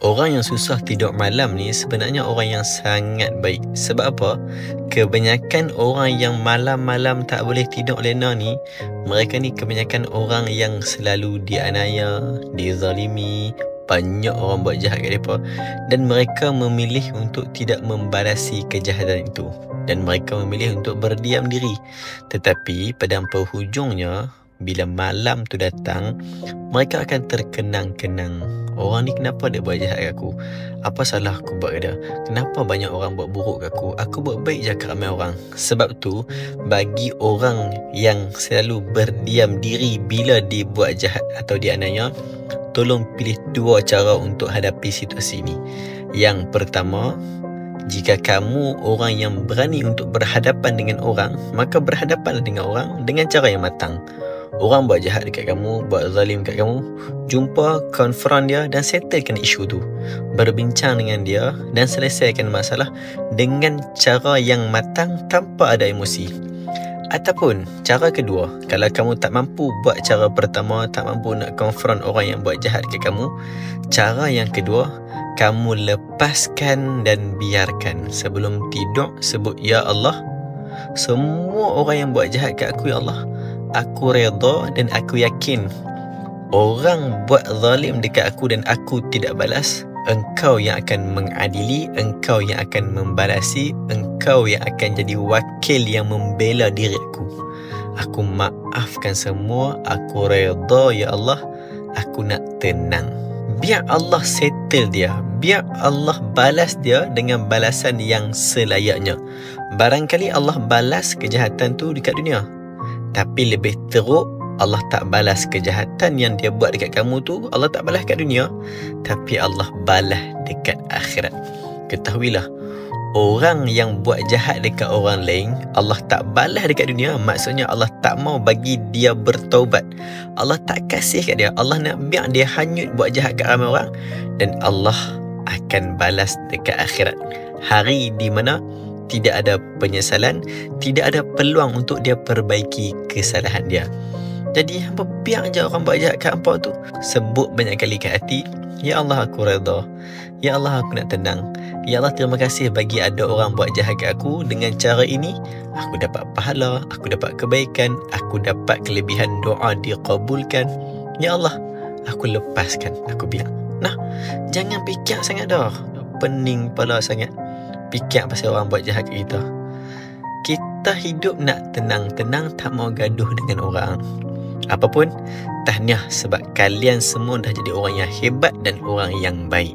Orang yang susah tidur malam ni sebenarnya orang yang sangat baik. Sebab apa? Kebanyakan orang yang malam-malam tak boleh tidur lena ni, mereka ni kebanyakan orang yang selalu dianiaya, dizalimi, banyak orang buat jahat kat mereka, dan mereka memilih untuk tidak membalasi kejahatan itu, dan mereka memilih untuk berdiam diri. Tetapi pada penghujungnya, bila malam tu datang, mereka akan terkenang-kenang. Orang ni kenapa dia buat jahat kat aku? Apa salah aku buat kat dia? Kenapa banyak orang buat buruk kat aku? Aku buat baik je kat ramai orang. Sebab tu, bagi orang yang selalu berdiam diri bila dia buat jahat atau dianiaya, tolong pilih dua cara untuk hadapi situasi ni. Yang pertama, jika kamu orang yang berani untuk berhadapan dengan orang, maka berhadapanlah dengan orang dengan cara yang matang. Orang buat jahat dekat kamu, buat zalim dekat kamu, jumpa, confront dia dan settlekan isu tu. Berbincang dengan dia dan selesaikan masalah dengan cara yang matang tanpa ada emosi. Ataupun cara kedua, kalau kamu tak mampu buat cara pertama, tak mampu nak confront orang yang buat jahat dekat kamu, cara yang kedua, kamu lepaskan dan biarkan. Sebelum tidur, sebut, Ya Allah, semua orang yang buat jahat kat aku, Ya Allah, aku redha dan aku yakin orang buat zalim dekat aku dan aku tidak balas, Engkau yang akan mengadili, Engkau yang akan membalasi, Engkau yang akan jadi wakil yang membela diri aku. Aku maafkan semua, aku redha, Ya Allah, aku nak tenang. Biar Allah settle dia, biar Allah balas dia dengan balasan yang selayaknya. Barangkali Allah balas kejahatan tu dekat dunia, tapi lebih teruk, Allah tak balas kejahatan yang dia buat dekat kamu tu, Allah tak balas kat dunia, tapi Allah balas dekat akhirat. Ketahuilah, orang yang buat jahat dekat orang lain, Allah tak balas dekat dunia, maksudnya Allah tak mau bagi dia bertaubat. Allah tak kasih kat dia, Allah nak biar dia hanyut buat jahat kat ramai orang, dan Allah akan balas dekat akhirat. Hari di mana tidak ada penyesalan, tidak ada peluang untuk dia perbaiki kesalahan dia. Jadi hampa biar je orang buat jahat kat hampa tu. Sebut banyak kali kat hati, Ya Allah, aku redha, Ya Allah, aku nak tenang, Ya Allah, terima kasih bagi ada orang buat jahat kat aku. Dengan cara ini, aku dapat pahala, aku dapat kebaikan, aku dapat kelebihan doa diqabulkan. Ya Allah, aku lepaskan, aku biar. Nah, jangan fikir sangat dah, pening kepala sangat fikir pasal orang buat jahat kat kita. Kita hidup nak tenang-tenang, tak mau gaduh dengan orang. Apapun, tahniah sebab kalian semua dah jadi orang yang hebat dan orang yang baik.